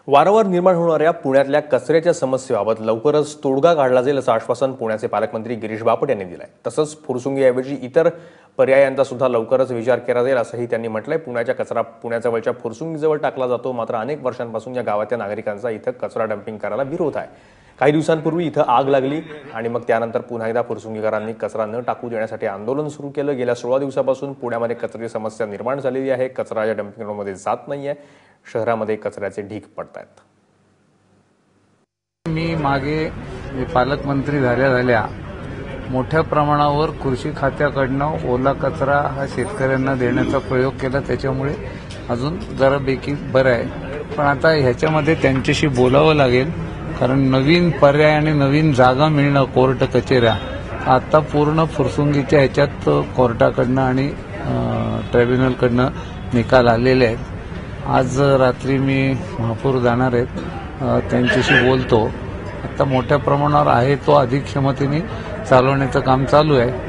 वारंवार निर्माण होणाऱ्या पुण्यातल्या कचऱ्याच्या समस्येबाबत लवकरच तोडगा काढला जाईल असं आश्वासन पुण्याचे पालकमंत्री गिरीश बापट यांनी दिलंय। तसंच फुरसुंगीऐवजी इतर पर्यायांचा सुद्धा लवकरच विचार केला जाईल असंही त्यांनी म्हटलंय। पुण्याच्या कचरा पुण्याजवळच्या फुरसुंगीजवळ टाकला जातो, मात्र अनेक वर्षांपासून या गावातल्या नागरिकांचा इथं कचरा डंपिंग करायला विरोध आहे। काही दिवसांपूर्वी इथं आग लागली आणि मग त्यानंतर पुन्हा एकदा फुरसुंगीकरांनी कचरा न टाकू देण्यासाठी आंदोलन सुरू केलं। गेल्या 16 दिवसापासून पुण्यामध्ये कचऱ्याची समस्या निर्माण झालेली आहे। कचरा डंपिंग ग्राउंडमध्ये जात नाहीये, शहरामध्ये कचऱ्याचे ढीग पडतायत। मी मागे पालकमंत्री झाल्या मोठ्या प्रमाणावर कृषी खात्याकडनं ओला कचरा हा शेतकऱ्यांना देण्याचा प्रयोग केला, त्याच्यामुळे अजून जरापैकी बरं आहे। पण आता ह्याच्यामध्ये त्यांच्याशी बोलावं लागेल, कारण नवीन पर्याय आणि नवीन जागा मिळणं कोर्ट कचेऱ्या आता पूर्ण फुरसुंगीच्या ह्याच्यात कोर्टाकडनं आणि ट्रिब्युनलकडनं निकाल आलेले आहेत। आज रात्री मी महापौर जाणार आहेत, त्यांच्याशी बोलतो। आता मोठ्या प्रमाणावर आहे तो अधिक क्षमतेने चालवण्याचं काम चालू आहे।